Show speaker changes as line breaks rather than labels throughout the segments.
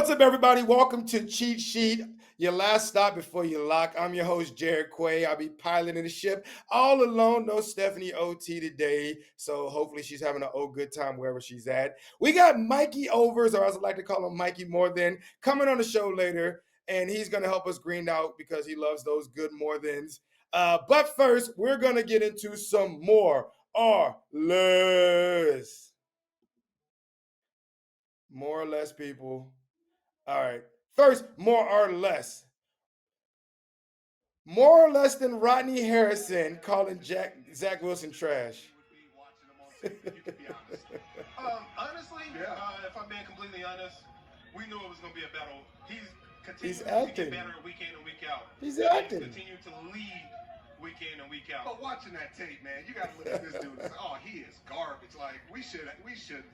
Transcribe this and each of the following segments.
What's up, everybody? Welcome to Cheat Sheet, your last stop before you lock. I'm your host, Jared Quay. I'll be piloting the ship all alone. No Stephanie Otey today, so hopefully she's having a good time wherever she's at. We got Mikey Overs, or as I like to call him, Mikey More Than, coming on the show later, and he's going to help us green out because he loves those good more thans. But first, we're going to get into some more or less. More or less, people. All right. First, more or less. More or less than Rodney Harrison calling Zach Wilson trash.
Honestly, if I'm being completely honest, we knew it was going to be a battle. He's continuing to get better week in and week out.
He's acting.
He's continuing to lead week in and week out.
But watching that tape, man, you got to look at this dude and say, "Oh, he is garbage." Like we should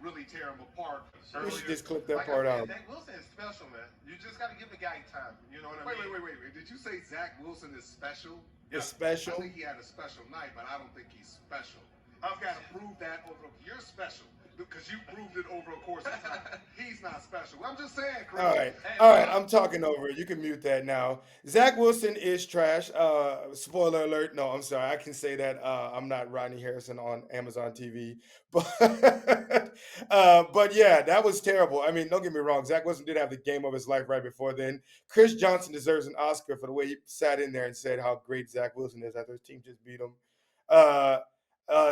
really tear him apart.
We should just clip that part out.
Zach Wilson is special, man. You just got to give the guy time. You know what I mean?
Wait. Did you say Zach Wilson is special?
Yeah. Special?
I think he had a special night, but I don't think he's special. I've got to prove that over. You're special because you proved it over a course of time. He's not special. I'm just saying, Chris.
All right. I'm talking over it. You can mute that now. Zach Wilson is trash. Spoiler alert. No, I'm sorry. I can say that. I'm not Rodney Harrison on Amazon TV, but yeah, that was terrible. I mean, don't get me wrong. Zach Wilson did have the game of his life right before then. Chris Johnson deserves an Oscar for the way he sat in there and said how great Zach Wilson is after his team just beat him.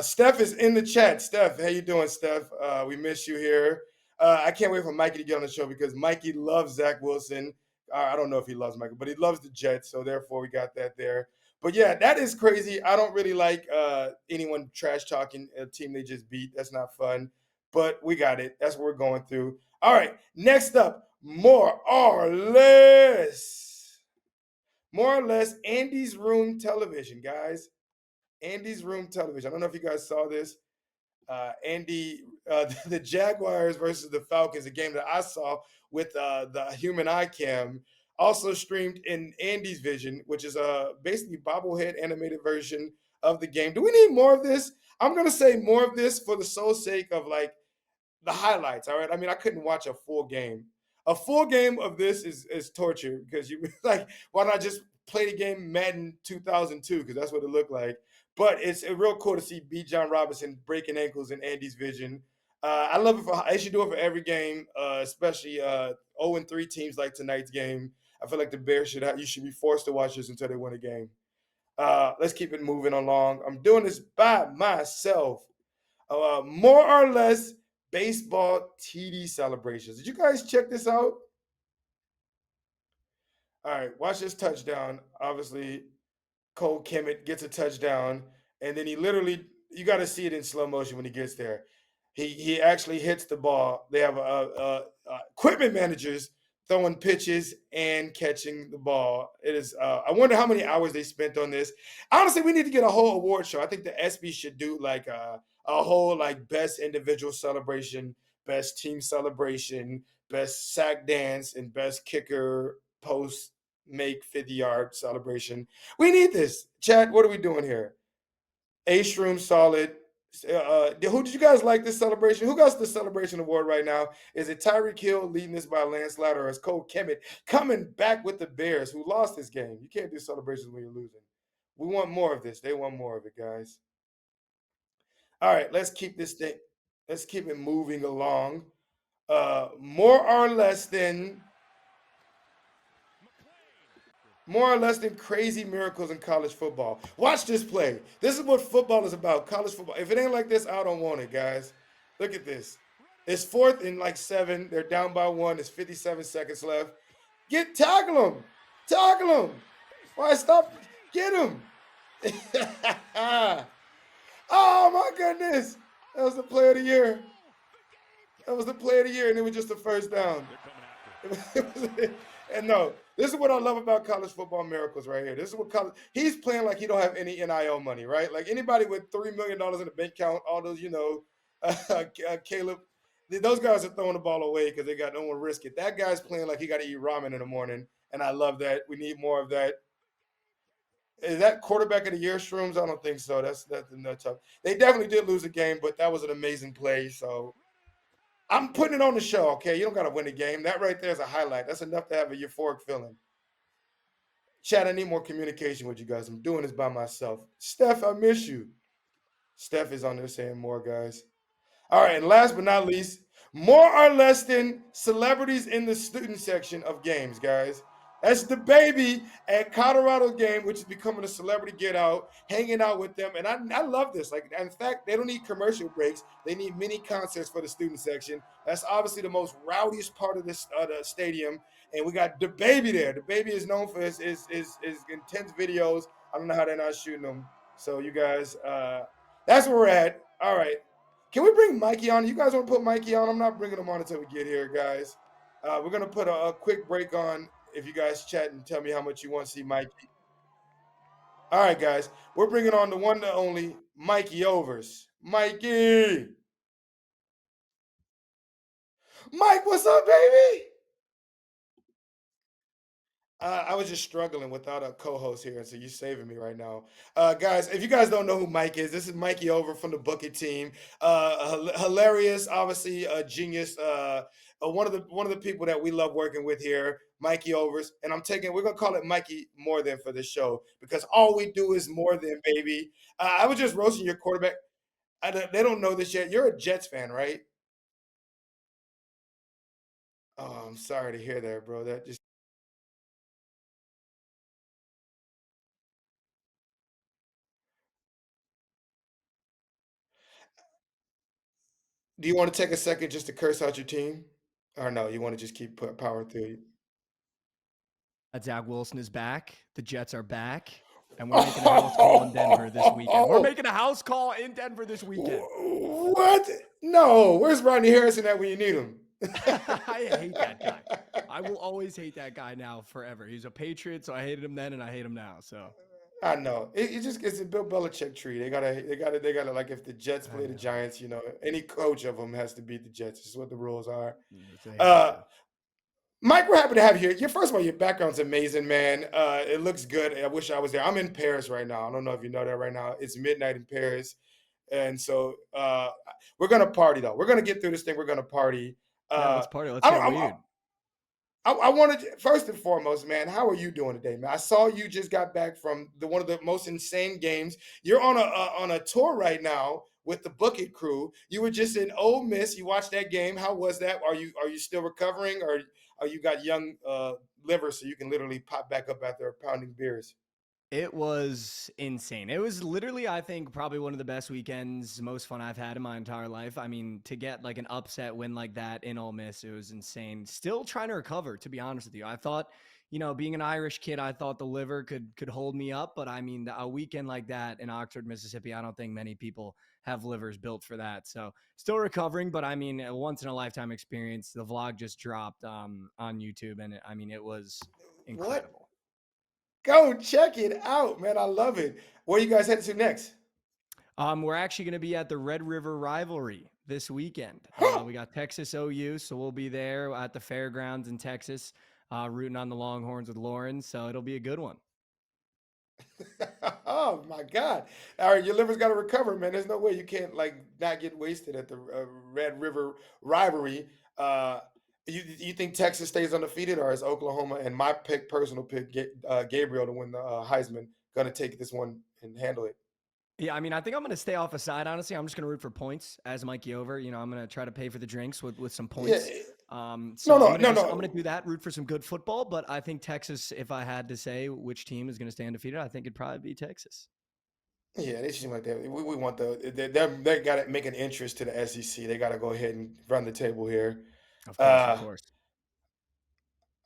Steph is in the chat. Steph, how you doing, Steph? We miss you here. I can't wait for Mikey to get on the show because Mikey loves Zach Wilson. I don't know if he loves Mikey, but he loves the Jets, so therefore we got that there. But yeah, that is crazy. I don't really like anyone trash talking a team they just beat. That's not fun. But we got it. That's what we're going through. All right, next up, more or less. More or less Andy's Room Television, guys. Andy's Room Television. I don't know if you guys saw this. The Jaguars versus the Falcons, a game that I saw with the human eye cam, also streamed in Andy's Vision, which is basically bobblehead animated version of the game. Do we need more of this? I'm going to say more of this for the sole sake of like the highlights, all right? I mean, I couldn't watch a full game. A full game of this is torture because you like, why not just play the game Madden 2002 because that's what it looked like. But it's real cool to see B. John Robinson breaking ankles in Andy's Vision. I love it they should do it for every game, especially 0-3 teams like tonight's game. I feel like the Bears you should be forced to watch this until they win a game. Let's keep it moving along. I'm doing this by myself. More or less baseball TD celebrations. Did you guys check this out? All right, watch this touchdown. Obviously, Cole Kemet gets a touchdown, and then he literally, you got to see it in slow motion when he gets there. He actually hits the ball. They have equipment managers throwing pitches and catching the ball. It is. I wonder how many hours they spent on this. Honestly, we need to get a whole award show. I think the ESPY should do like a whole like best individual celebration, best team celebration, best sack dance, and best kicker post make 50-yard celebration. We need this. Chat, what are we doing here? Ace Room solid. Who did you guys like this celebration? Who got the celebration award right now? Is it Tyreek Hill leading this by a landslide, or is Cole Kemet coming back with the Bears who lost this game? You can't do celebrations when you're losing. We want more of this. They want more of it, guys. All right, let's keep this thing. Let's keep it moving along. More or less than crazy miracles in college football. Watch this play. This is what football is about, college football. If it ain't like this, I don't want it, guys. Look at this. It's 4th and like 7. They're down by 1. There's 57 seconds left. Tackle him. Tackle him. Why stop? Get him. Oh, my goodness. That was the play of the year. That was the play of the year, and it was just the first down. And no, this is what I love about college football miracles right here. This is what he's playing like he don't have any NIL money, right? Like anybody with $3 million in the bank account, all those, Caleb, those guys are throwing the ball away because they got no one risk it. That guy's playing like he got to eat ramen in the morning, and I love that. We need more of that. Is that quarterback of the year, Shrooms? I don't think so. That's tough. They definitely did lose the game, but that was an amazing play. So I'm putting it on the show, okay? You don't got to win the game. That right there is a highlight. That's enough to have a euphoric feeling. Chat, I need more communication with you guys. I'm doing this by myself. Steph, I miss you. Steph is on there saying more, guys. All right, and last but not least, more or less than celebrities in the student section of games, guys. That's the baby at Colorado game, which is becoming a celebrity get out, hanging out with them. And I love this. Like, in fact, they don't need commercial breaks. They need mini concerts for the student section. That's obviously the most rowdiest part of this the stadium. And we got the baby there. The baby is known for his intense videos. I don't know how they're not shooting them. So you guys, that's where we're at. All right. Can we bring Mikey on? You guys want to put Mikey on? I'm not bringing him on until we get here, guys. We're going to put a quick break on if you guys chat and tell me how much you want to see Mikey. All right, guys. We're bringing on the one and only Mikey Overs. Mikey! Mike, what's up, baby? I was just struggling without a co-host here, so you're saving me right now, guys. If you guys don't know who Mike is, this is Mikey Over from the Bucket team. Hilarious, obviously a genius. One of the people that we love working with here, Mikey Overs, and we're gonna call it Mikey More Than for the show because all we do is more than, baby. I was just roasting your quarterback. They don't know this yet. You're a Jets fan, right? Oh, I'm sorry to hear that, bro. That just Do you want to take a second just to curse out your team? Or no, you want to just keep power through?
Zach Wilson is back. The Jets are back. And we're making a house call in Denver this weekend. We're making a house call in Denver this weekend.
What? No. Where's Rodney Harrison at when you need him?
I hate that guy. I will always hate that guy now forever. He's a Patriot, so I hated him then and I hate him now. So
I know. It's a Bill Belichick tree. They gotta like if the Jets play the Giants, any coach of them has to beat the Jets. This is what the rules are. Mike, we're happy to have you here. First of all, your background's amazing, man. It looks good. I wish I was there. I'm in Paris right now. I don't know if you know that right now. It's midnight in Paris. And so we're gonna party though. We're gonna get through this thing. We're gonna party.
Let's party. Let's get weird.
I wanted to, first and foremost, man, how are you doing today, man? I saw you just got back from one of the most insane games. You're on a tour right now with the Bucket crew. You were just in Ole Miss. You watched that game. How was that? Are you still recovering, or you got young liver so you can literally pop back up after pounding beers?
It was insane. It was literally, I think, probably one of the best weekends, most fun I've had in my entire life. I mean, to get like an upset win like that in Ole Miss, it was insane. Still trying to recover, to be honest with you. I thought, being an Irish kid, I thought the liver could hold me up. But I mean, a weekend like that in Oxford, Mississippi, I don't think many people have livers built for that. So still recovering, but I mean, a once in a lifetime experience. The vlog just dropped on YouTube, and it was incredible.
What? Go check it out, man. I love it. Where you guys headed to next?
We're actually going to be at the Red River Rivalry this weekend. We got Texas OU, so we'll be there at the fairgrounds in Texas, rooting on the Longhorns with Lauren. So it'll be a good one.
Oh my God! All right, your liver's got to recover, man. There's no way you can't not get wasted at the Red River Rivalry. You think Texas stays undefeated, or is Oklahoma and my personal pick, Gabriel to win the Heisman, going to take this one and handle it?
Yeah, I mean, I think I'm going to stay off the side, honestly. I'm just going to root for points as Mikey Over. I'm going to try to pay for the drinks with some points.
Yeah.
No. I'm going to do that, root for some good football. But I think Texas, if I had to say which team is going to stay undefeated, I think it'd probably be Texas.
Yeah, they seem like that. We want they got to make an interest to the SEC. They got to go ahead and run the table here.
Of course.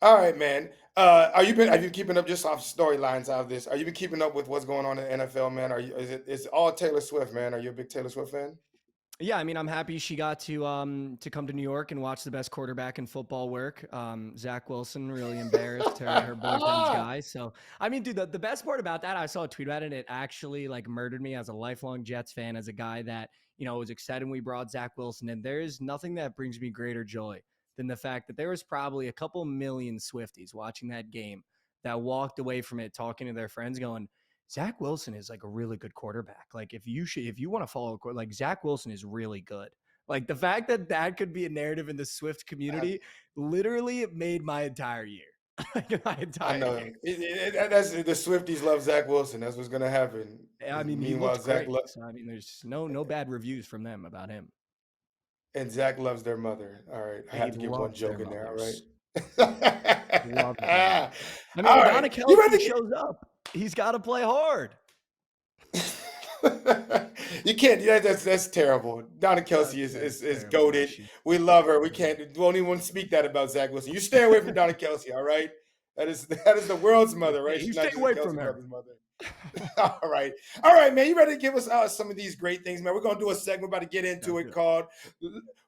All right, man. Have you been keeping up just off storylines out of this? Are you been keeping up with what's going on in the NFL, man? Is it all Taylor Swift, man? Are you a big Taylor Swift fan?
Yeah, I mean, I'm happy she got to come to New York and watch the best quarterback in football work. Zach Wilson really embarrassed her boyfriend's guy. So, I mean, dude, the best part about that, I saw a tweet about it. It actually murdered me as a lifelong Jets fan, as a guy that was excited when we brought Zach Wilson in. There is nothing that brings me greater joy than the fact that there was probably a couple million Swifties watching that game that walked away from it talking to their friends, going, Zach Wilson is a really good quarterback. If you want to follow, Zach Wilson is really good. Like the fact that that could be a narrative in the Swift community, literally it made my entire year. Like my
I
entire
know.
year.
That's the Swifties love Zach Wilson. That's what's gonna happen.
I mean, he
Meanwhile,
looked great. So I mean, there's no bad reviews from them about him.
Zach loves their mother. All right, I
He
had to get one
loves their
joke in there. All right.
mothers. Loves them. I mean,
All
when
right.
Donna
You
Kelsey
ready?
shows up, he's got to play hard.
You can't. That's terrible. Donna Kelsey
That's
is
terrible. Yeah,
goaded. We love her. We won't even speak that about Zach Wilson. You stay away from Donna Kelsey. All right. That is the world's mother, right?
You
She's
stay
not just
away
the
from
Kelsey
her.
brother's mother. All right, man. You ready to give us some of these great things, man? We're gonna do a segment. We're about to get into it called.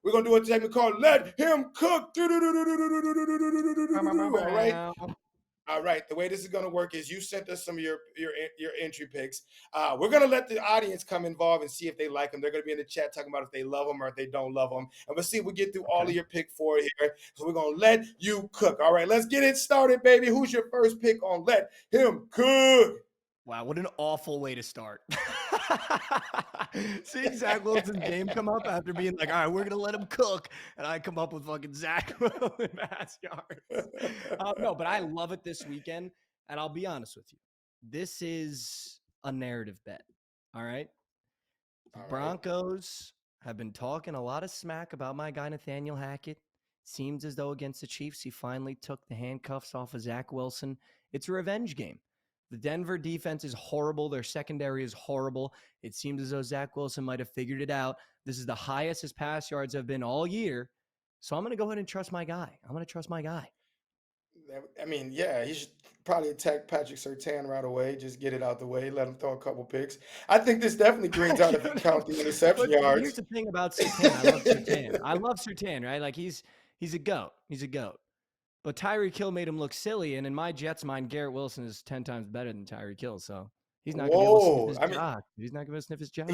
We're gonna do a segment called "Let Him Cook." All right. All right. The way this is going to work is you sent us some of your entry picks. We're going to let the audience come involved and see if they like them. They're going to be in the chat talking about if they love them or if they don't love them. And we'll see if we get through all of your pick four here. So we're going to let you cook. All right. Let's get it started, baby. Who's your first pick on Let Him Cook?
Wow, what an awful way to start. Seeing Zach Wilson's game come up after being like, all right, we're going to let him cook. And I come up with fucking Zach Wilson pass yards. No, but I love it this weekend. And I'll be honest with you. This is a narrative bet. All right. The Broncos have been talking a lot of smack about my guy, Nathaniel Hackett. Seems as though against the Chiefs, he finally took the handcuffs off of Zach Wilson. It's a revenge game. The Denver defense is horrible. Their secondary is horrible. It seems as though Zach Wilson might have figured it out. This is the highest his pass yards have been all year. So I'm going to go ahead and trust my guy.
I mean, yeah, he should probably attack Patrick Surtain right away. Just get it out the way. Let him throw a couple picks. I think this definitely greens out if you count the interception yards.
Here's the thing about Surtain. I love Surtain, right? Like he's a GOAT. He's a GOAT. But Tyreek Hill made him look silly, and in my Jets' mind, Garrett Wilson is 10 times better than Tyreek Hill, so he's not going to be able to sniff his job. He's not going to be able to sniff his job.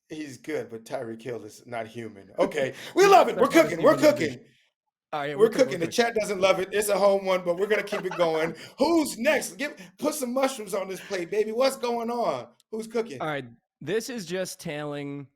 He's good, but Tyreek Hill is not human. Okay, we love it. We're cooking. All right, yeah, we're cooking. The chat doesn't love it. It's a home one, but we're gonna keep it going. Who's next? Put some mushrooms on this plate, baby. What's going on? Who's cooking?
All right, this is just tailing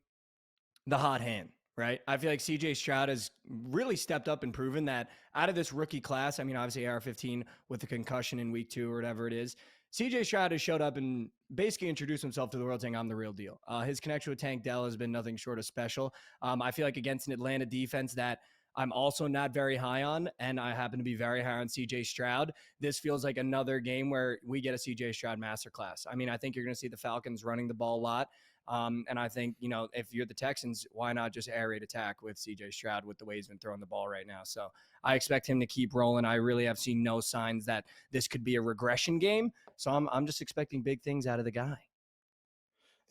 the hot hand. Right. I feel like CJ Stroud has really stepped up and proven that out of this rookie class, I mean, obviously AR-15 with the concussion in week 2 or whatever it is, CJ Stroud has showed up and basically introduced himself to the world saying, I'm the real deal. His connection with Tank Dell has been nothing short of special. I feel like against an Atlanta defense that I'm also not very high on, and I happen to be very high on CJ Stroud, this feels like another game where we get a CJ Stroud masterclass. I mean, I think you're going to see the Falcons running the ball a lot. And I think, if you're the Texans, why not just air raid attack with CJ Stroud with the way he's been throwing the ball right now? So I expect him to keep rolling. I really have seen no signs that this could be a regression game. So I'm just expecting big things out of the guy.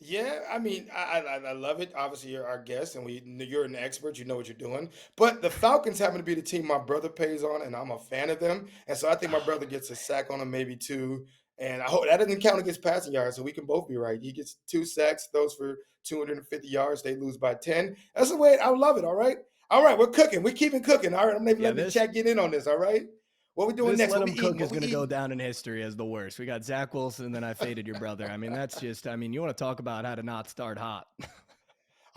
Yeah, I mean, I love it. Obviously, you're our guest, and you're an expert. You know what you're doing. But the Falcons happen to be the team my brother plays on, and I'm a fan of them. And so I think my brother gets a sack on him, maybe 2. And I hope that doesn't count against passing yards, so we can both be right. He gets 2 sacks, those for 250 yards. They lose by 10. That's the way I love it. All right, we're cooking. We're keeping cooking. All right, I'm maybe letting the chat get in on this. All right. What we doing next?
Let him cook is going to go down in history as the worst. We got Zach Wilson, and then I faded your brother. I mean, that's just, you want to talk about how to not start hot.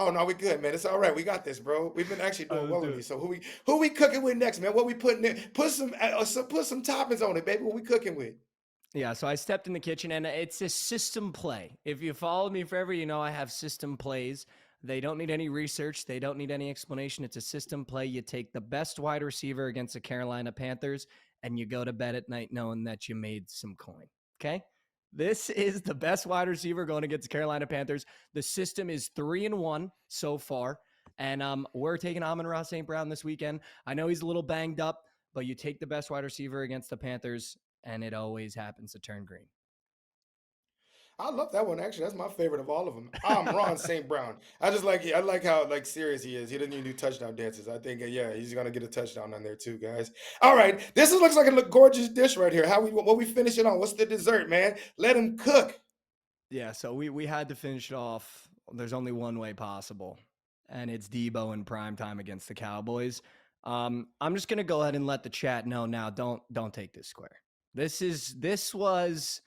Oh no, we good, man. It's all right. We got this, bro. We've been actually doing well with these. So who we cooking with next, man? What we putting in? Put some toppings on it, baby. What we cooking with?
Yeah, so I stepped in the kitchen, and it's a system play. If you followed me forever, I have system plays. They don't need any research. They don't need any explanation. It's a system play. You take the best wide receiver against the Carolina Panthers, and you go to bed at night knowing that you made some coin. Okay? This is the best wide receiver going against the Carolina Panthers. The system is 3-1 so far, and we're taking Amon-Ra St. Brown this weekend. I know he's a little banged up, but you take the best wide receiver against the Panthers, and it always happens to turn green.
I love that one. Actually, that's my favorite of all of them. Ron St. Brown. I just like it. I like how serious he is. He doesn't even do touchdown dances. I think he's gonna get a touchdown on there too, guys. All right, looks like a gorgeous dish right here. What we finish it on? What's the dessert, man? Let him cook.
Yeah, so we had to finish it off. There's only one way possible, and it's Debo in prime time against the Cowboys. I'm just gonna go ahead and let the chat know now. Don't take this square. This was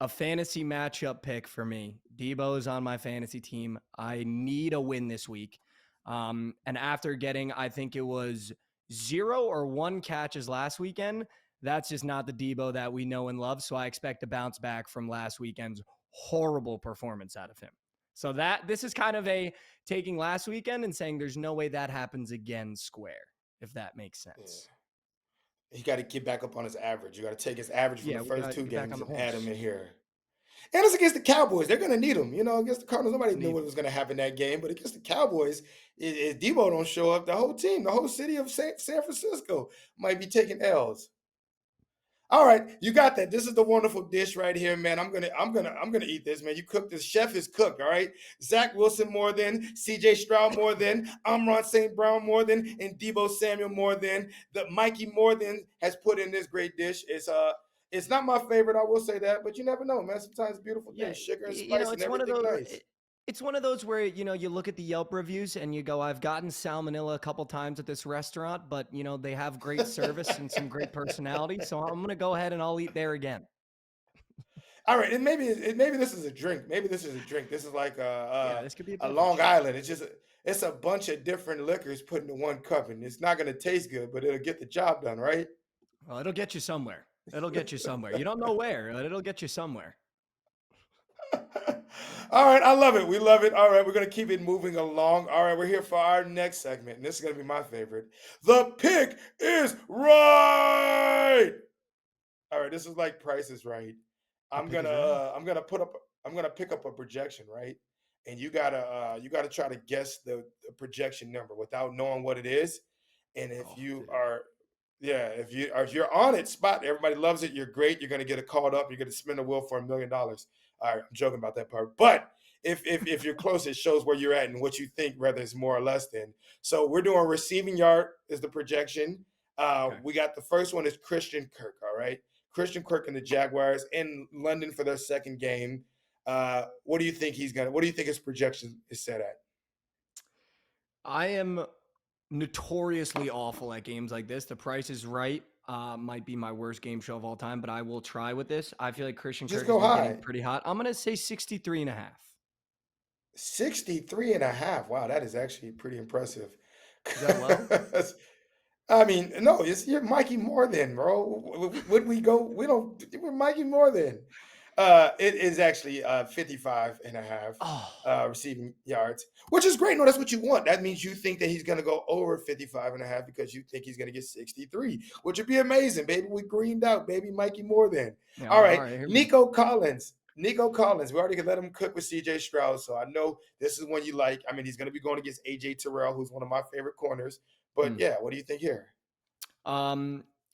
a fantasy matchup pick for me. Debo is on my fantasy team. I need a win this week. And after getting, I think it was 0 or 1 catches last weekend, that's just not the Debo that we know and love. So I expect to bounce back from last weekend's horrible performance out of him. So this is kind of a taking last weekend and saying there's no way that happens again square, if that makes sense.
He got to get back up on his average. You got to take his average from the
we
first
gotta
2
get back
games
on the
and add him
horse.
in here. And it's against the Cowboys. They're going to need him. Against the Cardinals, nobody knew what was going to happen that game. But against the Cowboys, if Debo don't show up, the whole team, the whole city of San Francisco might be taking L's. All right, you got that. This is the wonderful dish right here, man. I'm gonna eat this, man. You cooked this. Chef is cooked. All right. Zach Wilson more than, C.J. Stroud more than, Amon St. Brown more than, and Debo Samuel more than. The Mikey more than has put in this great dish. It's not my favorite, I will say that, but you never know, man. Sometimes beautiful things, sugar and spice and
It's one of
everything
those.
nice.
It's one of those where, you look at the Yelp reviews and you go, I've gotten salmonella a couple times at this restaurant, but, they have great service and some great personality. So I'm going to go ahead and I'll eat there again.
All right, and maybe this is a drink. Maybe this is a drink. This is like
this could be
a Long Island. It's a bunch of different liquors put into one cup, and it's not going to taste good, but it'll get the job done, right?
Well, it'll get you somewhere. It'll get you somewhere. You don't know where, but it'll get you somewhere.
All right, I love it. We love it. All right, we're going to keep it moving along. All right, we're here for our next segment, and this is going to be my favorite. The pick is right. All right, this is like Price is Right. I'm gonna pick up a projection, right? And you gotta try to guess the projection number without knowing what it is. And if if you're on it spot, everybody loves it. You're great. You're gonna get it called up. You're gonna spin the wheel for $1 million. All right, I'm joking about that part, but if you're close, it shows where you're at and what you think, whether it's more or less than. So we're doing receiving yard is the projection.
Okay.
We got the first one is Christian Kirk. All right. Christian Kirk and the Jaguars in London for their second game. What do you think what do you think his projection is set at?
I am notoriously awful at games like this. The Price is Right might be my worst game show of all time, but I will try with this. I feel like Christian Kirk is getting pretty hot. I'm going to say 63 and a half.
63 and a half. Wow, that is actually pretty impressive.
Is that low?
I mean, no, you're Mikey more than, bro. Would we go? We're Mikey more than. It is actually 55 and a half receiving yards, which is great. No, that's what you want. That means you think that he's going to go over 55 and a half because you think he's going to get 63, which would be amazing, baby. We greened out, baby. Mikey more than. Yeah, all right. Nico Collins. We already let him cook with C.J. Stroud, so I know this is one you like. I mean, he's going to be going against A.J. Terrell, who's one of my favorite corners. But yeah, what do you think here?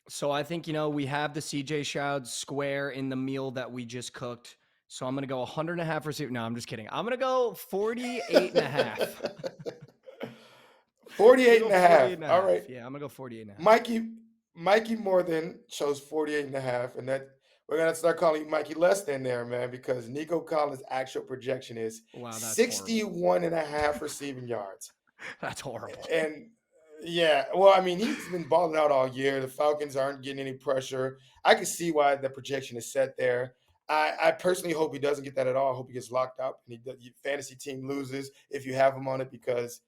So I think, we have the CJ Stroud square in the meal that we just cooked. So I'm going to go 100 and a half receiver. No, I'm just kidding. I'm going to go 48 and a half.
48 and a half. All right.
Yeah, I'm going to go 48 and a half.
Mikey more than chose 48 and a half. And that we're going to start calling you Mikey less than there, man, because Nico Collins' actual projection is 61 and a half receiving yards.
That's horrible.
And yeah, well, I mean, he's been balling out all year. The Falcons aren't getting any pressure. I can see why the projection is set there. I personally hope he doesn't get that at all. I hope he gets locked up and your fantasy team loses if you have him on it because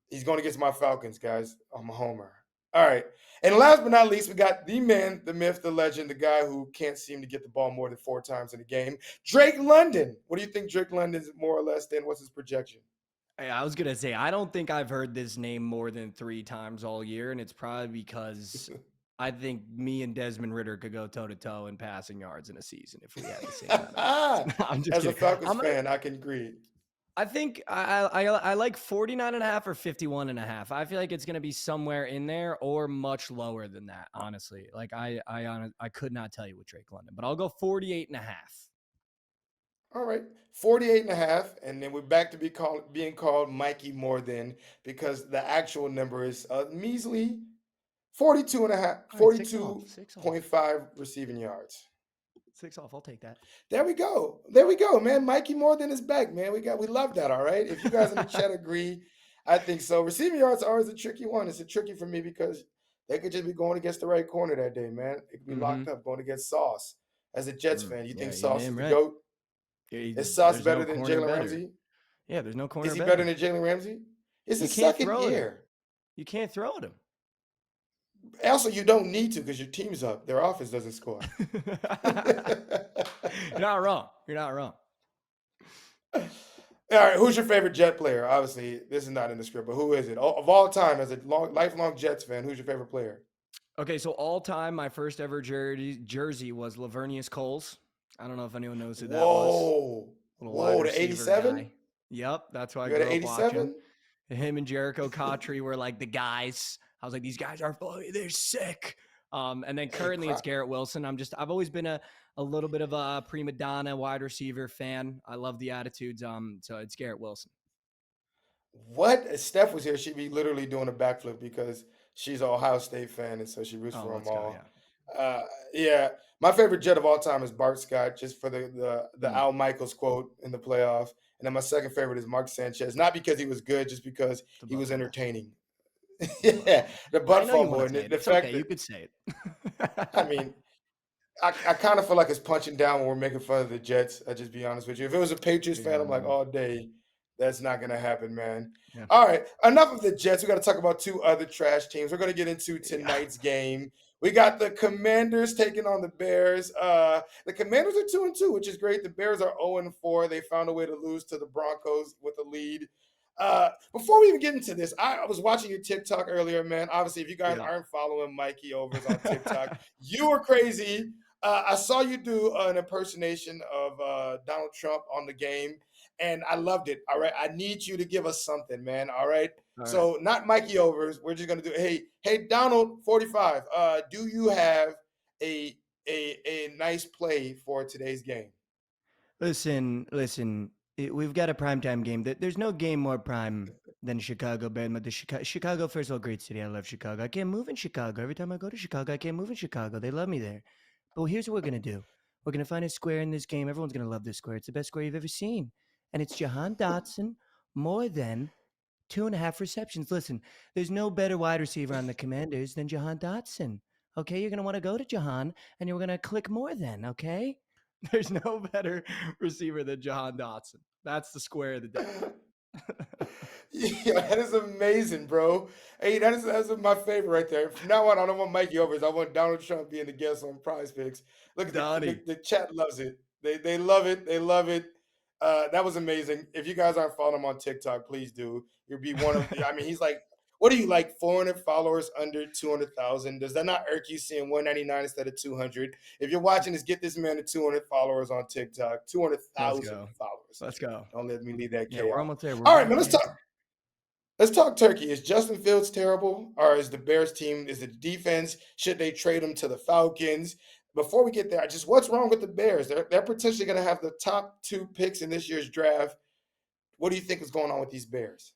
he's going against my Falcons, guys. I'm a homer. All right. And last but not least, we got the man, the myth, the legend, the guy who can't seem to get the ball more than 4 times in a game, Drake London. What do you think Drake London is more or less than? What's his projection?
Hey, I was going to say, I don't think I've heard this name more than 3 times all year, and it's probably because I think me and Desmond Ridder could go toe-to-toe in passing yards in a season if we had the same amount of I'm just
As
kidding.
a Falcons fan, I can agree.
I think I like 49 and a half or 51 and a half. I feel like it's going to be somewhere in there or much lower than that, honestly. Like I could not tell you with Drake London, but I'll go 48 and a half.
All right, 48 and a half, and then we're back to being called Mikey more than because the actual number is a measly 42 and a half, 42.5 receiving yards.
6 off, I'll take that.
There we go, man. Mikey more than is back, man. We love that. All right, if you guys in the chat agree, I think so. Receiving yards are always a tricky one. It's a tricky for me because they could just be going against the right corner that day, man. It could be locked up going against Sauce. As a Jets fan, you think Sauce is the GOAT? Is Sauce better than Jalen Ramsey?
Yeah, there's no corner.
Is he better than Jalen Ramsey? It's
You
his
can't
second
throw at him.
year.
You can't throw at him.
Also, you don't need to because your team's up. Their offense doesn't score.
You're not wrong. You're not wrong.
All right, who's your favorite Jet player? Obviously, this is not in the script, but who is it? Of all time, as a lifelong Jets fan, who's your favorite player?
Okay, so all time, my first ever jersey was Lavernius Coles. I don't know if anyone knows who that was. Little wide
Whoa, the
receiver
87?
guy. Yep, that's who I
You got an
grew up watching.
87?
Him and Jericho Cotry were like the guys. I was like, these guys are funny. They're sick. And then currently it's Garrett Wilson. I've always been a little bit of a prima donna wide receiver fan. I love the attitudes. So it's Garrett Wilson.
What? If Steph was here, she'd be literally doing a backflip because she's an Ohio State fan, and so she roots for them all. Yeah, my favorite Jet of all time is Bart Scott, just for the Al Michaels quote in the playoff. And then my second favorite is Mark Sanchez, not because he was good, just because he was entertaining. Yeah, the butt fumble and the fact that
you could say it.
I mean, I kind of feel like it's punching down when we're making fun of the Jets. I'll just be honest with you. If it was a Patriots fan, I'm like, all day. That's not going to happen, man. Yeah. All right. Enough of the Jets. We got to talk about two other trash teams. We're going to get into tonight's game. We got the Commanders taking on the Bears. The Commanders are 2-2, which is great. The Bears are 0-4. They found a way to lose to the Broncos with a lead. Before we even get into this, I was watching your TikTok earlier, man. Obviously, if you guys aren't following Mikey Overs on TikTok, you are crazy. I saw you do an impersonation of Donald Trump on the game, and I loved it. All right, I need you to give us something, man. All right. So not Mikey Overs. We're just gonna do. Hey, Donald 45. Do you have a nice play for today's game?
Listen. We've got a primetime game. There's no game more prime than Chicago Bears. But Chicago, first of all, great city. I love Chicago. I can't move in Chicago. Every time I go to Chicago, I can't move in Chicago. They love me there. But here's what we're going to do. We're going to find a square in this game. Everyone's going to love this square. It's the best square you've ever seen. And it's Jahan Dotson, more than 2.5 receptions. Listen, there's no better wide receiver on the Commanders than Jahan Dotson. Okay, you're going to want to go to Jahan, and you're going to click more than, okay? There's no better receiver than Jahan Dotson. That's the square of the day.
Yeah, that is amazing, bro. Hey, that's my favorite right there. From now on, I don't want Mikey Overs. I want Donald Trump being the guest on PrizePicks. Look, the chat loves it. They love it. They love it. That was amazing. If you guys aren't following him on TikTok, please do. You'll be one of. I mean, he's like, what are you like? 400 followers under 200,000. Does that not irk you seeing 199 instead of 200? If you're watching this, get this man to 200 followers on TikTok. 200,000 followers.
Let's go.
Don't let me leave that
chaos. We're almost there.
All right, man. Let's talk turkey. Is Justin Fields terrible, or is the Bears team? Is it defense? Should they trade him to the Falcons? Before we get there, what's wrong with the Bears? They're potentially going to have the top 2 picks in this year's draft. What do you think is going on with these Bears?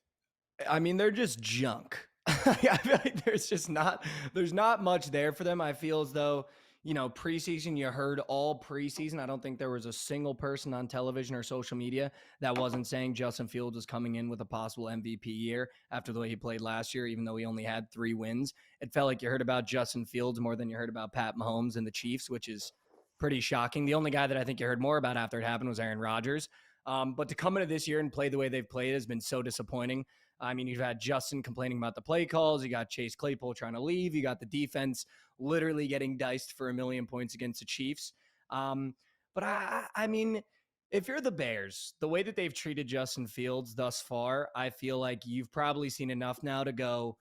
I mean, they're just junk. I feel like there's not much there for them. I feel as though, preseason, you heard all preseason. I don't think there was a single person on television or social media that wasn't saying Justin Fields was coming in with a possible MVP year after the way he played last year, even though he only had 3 wins. It felt like you heard about Justin Fields more than you heard about Pat Mahomes and the Chiefs, which is pretty shocking. The only guy that I think you heard more about after it happened was Aaron Rodgers. But to come into this year and play the way they've played has been so disappointing. I mean, you've had Justin complaining about the play calls. You got Chase Claypool trying to leave. You got the defense literally getting diced for 1 million points against the Chiefs. But I mean, if you're the Bears, the way that they've treated Justin Fields thus far, I feel like you've probably seen enough now to go,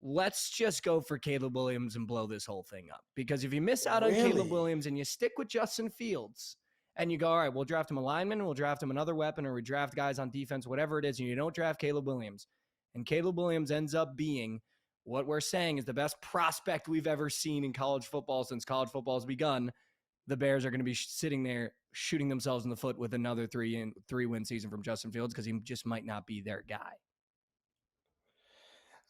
let's just go for Caleb Williams and blow this whole thing up. Because if you miss out on Caleb Williams and you stick with Justin Fields, and you go, all right, we'll draft him a lineman, we'll draft him another weapon, or we draft guys on defense, whatever it is, and you don't draft Caleb Williams. And Caleb Williams ends up being what we're saying is the best prospect we've ever seen in college football since college football has begun. The Bears are going to be sitting there shooting themselves in the foot with another 3-win season from Justin Fields because he just might not be their guy.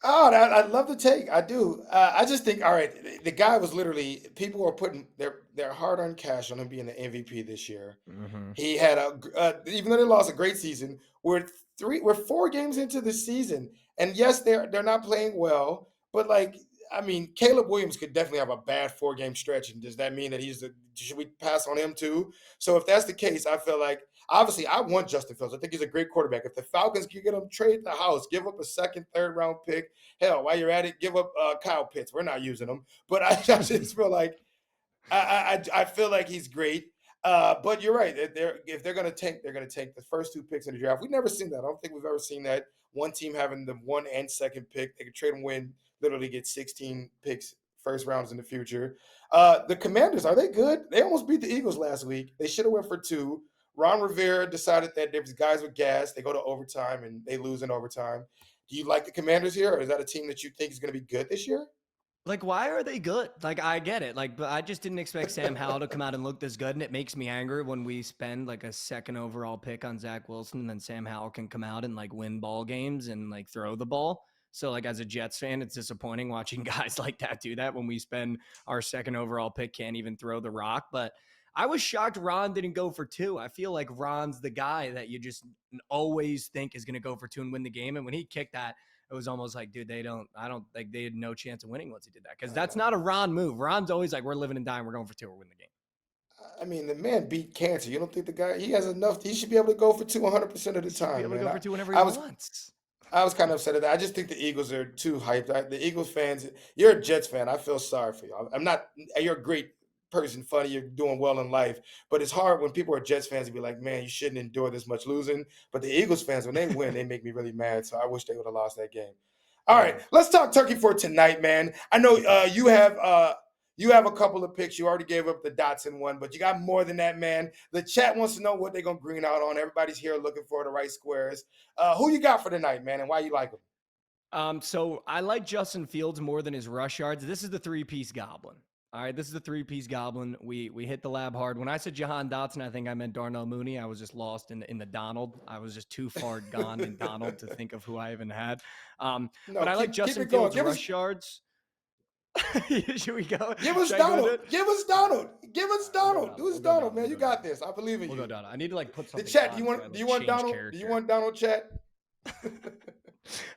Oh, I love the take. I do. I just think, all right, the guy was literally, people were putting their hard-earned cash on him being the MVP this year. Mm-hmm. He had even though they lost a great season, we're 4 games into the season, and yes, they're not playing well, but like I mean, Caleb Williams could definitely have a bad 4-game stretch, and does that mean that should we pass on him too? So if that's the case, I feel like obviously I want Justin Fields. I think he's a great quarterback. If the Falcons can get him, trade the house, give up a second, third round pick. Hell, while you're at it, give up Kyle Pitts. We're not using him, but I just feel like I feel like he's great. But you're right. If they're going to tank, they're going to take the first 2 picks in the draft. We've never seen that. I don't think we've ever seen that. One team having the 1 and 2nd pick. They could trade and win, literally get 16 picks, first rounds in the future. The Commanders, are they good? They almost beat the Eagles last week. They should have went for 2. Ron Rivera decided that there was guys with gas. They go to overtime and they lose in overtime. Do you like the Commanders here, or is that a team that you think is going to be good this year?
Like, why are they good? Like, I get it. Like, but I just didn't expect Sam Howell to come out and look this good. And it makes me angry when we spend like a 2nd overall pick on Zach Wilson, and then Sam Howell can come out and like win ball games and like throw the ball. So, like, as a Jets fan, it's disappointing watching guys like that do that when we spend our 2nd overall pick, can't even throw the rock. But I was shocked Ron didn't go for 2. I feel like Ron's the guy that you just always think is going to go for 2 and win the game. And when he kicked that, it was almost like, dude, they had no chance of winning once he did that. Because that's not a Ron move. Ron's always like, we're living and dying. We're going for 2. We're winning the game.
I mean, the man beat cancer. You don't think the guy, he has enough, he should be able to go for 2 100% of the time,
Be able to
man.
go for 2 whenever he
I was
wants.
I was kind of upset at that. I just think the Eagles are too hyped. The Eagles fans, you're a Jets fan. I feel sorry for you. I'm not, you're a great person, funny, you're doing well in life. But it's hard when people are Jets fans to be like, man, you shouldn't endure this much losing. But the Eagles fans, when they win, they make me really mad. So I wish they would have lost that game. All right, let's talk turkey for tonight, man. I know you have a couple of picks. You already gave up the Dotson one, but you got more than that, man. The chat wants to know what they're gonna green out on. Everybody's here looking for the right squares. Who you got for tonight, man, and why you like them?
So I like Justin Fields more than his rush yards. This is the 3-piece goblin. All right, this is the 3-piece goblin. We hit the lab hard. When I said Jahan Dotson, I think I meant Darnell Mooney. I was just lost in the Donald. I was just too far gone in Donald to think of who I even had. But I like Justin Fields' rush yards. Should we go?
Give us Donald. Give us Donald. Give us Donald. Who's Donald, man? You got this. I believe in you.
We'll go Donald. I need to like put something.
The chat. Do you want Donald? Do you want Donald, chat?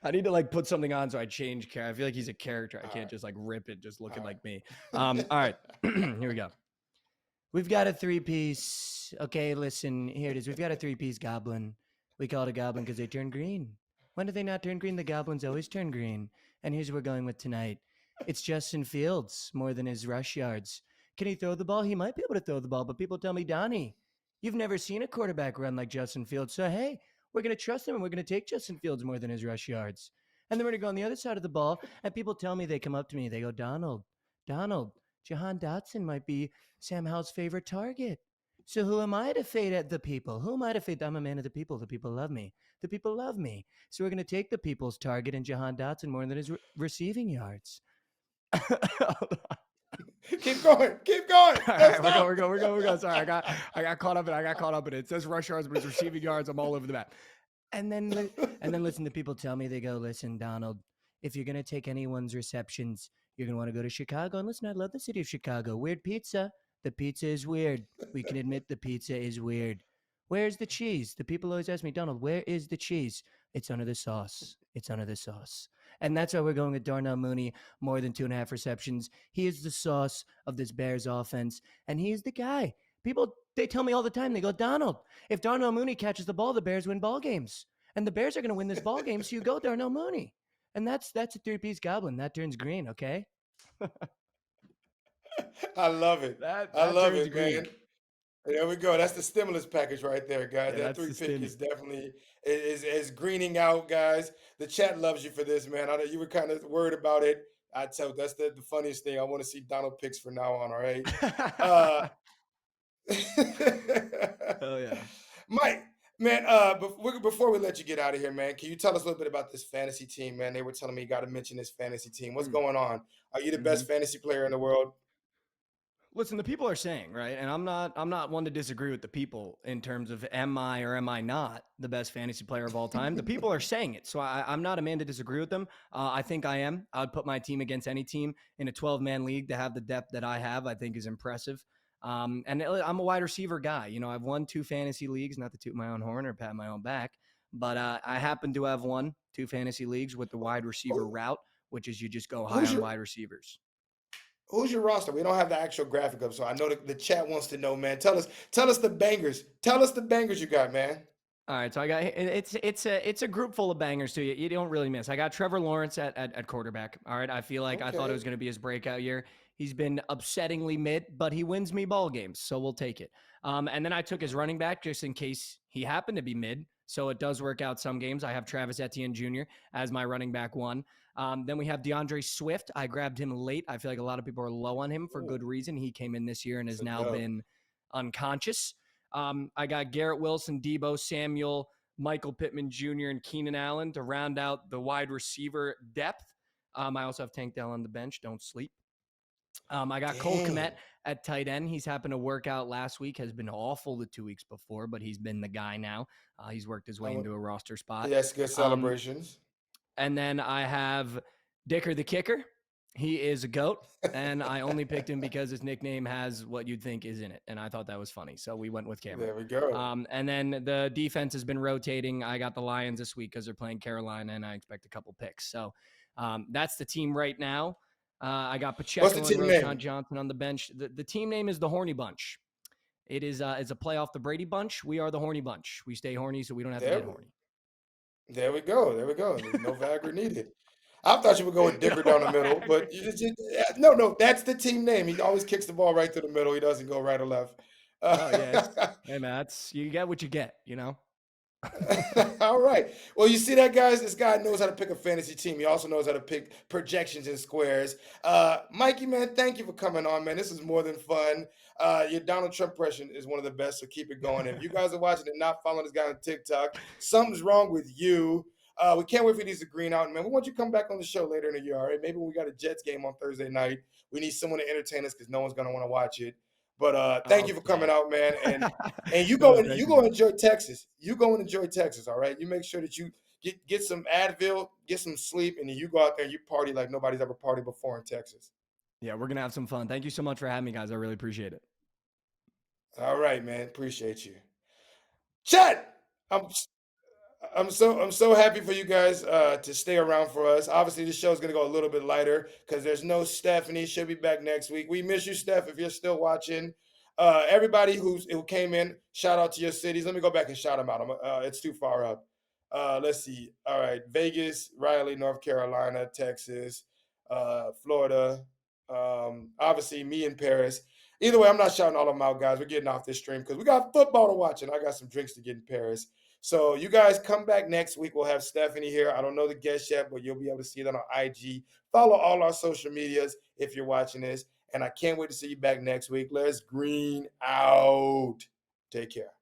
I need to like put something on so I change character. I feel like he's a character. I can't just like rip it just looking like me. All right. Here we go. We've got a 3-piece. Okay, listen, here it is. We've got a 3-piece goblin. We call it a goblin because they turn green. When do they not turn green? The goblins always turn green. And here's what we're going with tonight. It's Justin Fields more than his rush yards. Can he throw the ball? He might be able to throw the ball, but people tell me, Donnie, you've never seen a quarterback run like Justin Fields. So, hey, we're going to trust him and we're going to take Justin Fields more than his rush yards. And then we're going to go on the other side of the ball. And people tell me, they come up to me, they go, Donald, Jahan Dotson might be Sam Howell's favorite target. So who am I to fade at the people? Who am I to fade? I'm a man of the people. The people love me. The people love me. So we're going to take the people's target and Jahan Dotson more than his receiving yards.
Keep going. All
right, we're going. Sorry, I got caught up in it. It says rush yards, but it's receiving yards. I'm all over the map. And then listen to people tell me, they go, listen, Donald, if you're gonna take anyone's receptions, you're gonna want to go to Chicago. And listen, I love the city of Chicago. Weird pizza. The pizza is weird. We can admit the pizza is weird. Where's the cheese? The people always ask me, Donald, where is the cheese? It's under the sauce. And that's why we're going with Darnell Mooney, more than 2.5 receptions. He is the sauce of this Bears offense, and he is the guy. People, they tell me all the time, they go, Donald, if Darnell Mooney catches the ball, the Bears win ball games. And the Bears are going to win this ball game, so you go Darnell Mooney. And that's a 3-piece goblin. That turns green, okay?
I love it. I love it, green. Man. There we go. That's the stimulus package right there, guys.
Yeah,
that 3-pick is definitely is greening out, guys. The chat loves you for this, man. I know you were kind of worried about it. I tell that's the funniest thing. I want to see Donald picks from now on. All right.
Hell yeah,
Mike. Man, before we let you get out of here, man, can you tell us a little bit about this fantasy team, man? They were telling me you got to mention this fantasy team. What's going on? Are you the best fantasy player in the world?
Listen, the people are saying, right? And I'm not one to disagree with the people in terms of am I or am I not the best fantasy player of all time. The people are saying it. So I'm not a man to disagree with them. I think I am. I would put my team against any team in a 12-man league. To have the depth that I have, I think is impressive. And I'm a wide receiver guy. You know, I've won 2 fantasy leagues, not to toot my own horn or pat my own back, but I happen to have won 2 fantasy leagues with the wide receiver route, which is you just go high
Who's
on
your
wide receivers.
Who's your roster? We don't have the actual graphic up, so I know the chat wants to know, man. Tell us the bangers. Tell us the bangers you got, man.
All right, so I got it's a group full of bangers too. You don't really miss. I got Trevor Lawrence at quarterback. All right, I feel like I thought it was
Okay.
going to be his breakout year. He's been upsettingly mid, but he wins me ball games, so we'll take it. And then I took his running back just in case he happened to be mid, so it does work out some games. I have Travis Etienne Jr. as my running back one. Then we have DeAndre Swift. I grabbed him late. I feel like a lot of people are low on him for good reason. He came in this year and has now been unconscious. I got Garrett Wilson, Debo Samuel, Michael Pittman Jr., and Keenan Allen to round out the wide receiver depth. I also have Tank Dell on the bench. Don't sleep. I got Cole Kmet at tight end. He's happened to work out last week, has been awful the 2 weeks before, but he's been the guy now. He's worked his way into a roster spot.
Yes, good celebrations.
And then I have Dicker the kicker. He is a GOAT, and I only picked him because his nickname has what you'd think is in it, and I thought that was funny, so we went with Cameron.
There we go.
And then the defense has been rotating. I got the Lions this week because they're playing Carolina, and I expect a couple picks. So that's the team right now. I got Pacheco and Roschon Johnson on the bench. The team name is the Horny Bunch. It is it's a play off the Brady Bunch. We are the Horny Bunch. We stay horny, so we don't have to get horny.
There we go. No Viagra needed. I thought you would go with Dicker down the middle, but no, that's the team name. He always kicks the ball right to the middle. He doesn't go right or left.
Hey, man, you get what you get, you know?
All right. Well, you see that, guys? This guy knows how to pick a fantasy team. He also knows how to pick projections and squares. Mikey, man, thank you for coming on, man. This is more than fun. Your Donald Trump impression is one of the best, so keep it going. If you guys are watching and not following this guy on TikTok, something's wrong with you. We can't wait for these to green out, man. We want you to come back on the show later in the year, all right? Maybe when we got a Jets game on Thursday night, we need someone to entertain us because no one's going to want to watch it. But thank you for coming out, man. And you go enjoy Texas. You go and enjoy Texas, all right? You make sure that you get some Advil, get some sleep, and then you go out there and you party like nobody's ever partied before in Texas.
Yeah, we're going to have some fun. Thank you so much for having me, guys. I really appreciate it.
All right, man. Appreciate you. Chat! I'm so happy for you guys to stay around for us. Obviously, this show is going to go a little bit lighter because there's no Stephanie. She'll be back next week. We miss you, Steph, if you're still watching. Everybody who came in, shout out to your cities. Let me go back and shout them out. It's too far up. Let's see. All right. Vegas, Raleigh, North Carolina, Texas, Florida. Obviously, me in Paris. Either way, I'm not shouting all of them out, guys. We're getting off this stream because we got football to watch, and I got some drinks to get in Paris. So you guys come back next week. We'll have Stephanie here. I don't know the guest yet, but you'll be able to see that on IG. Follow all our social medias if you're watching this. And I can't wait to see you back next week. Let's green out. Take care.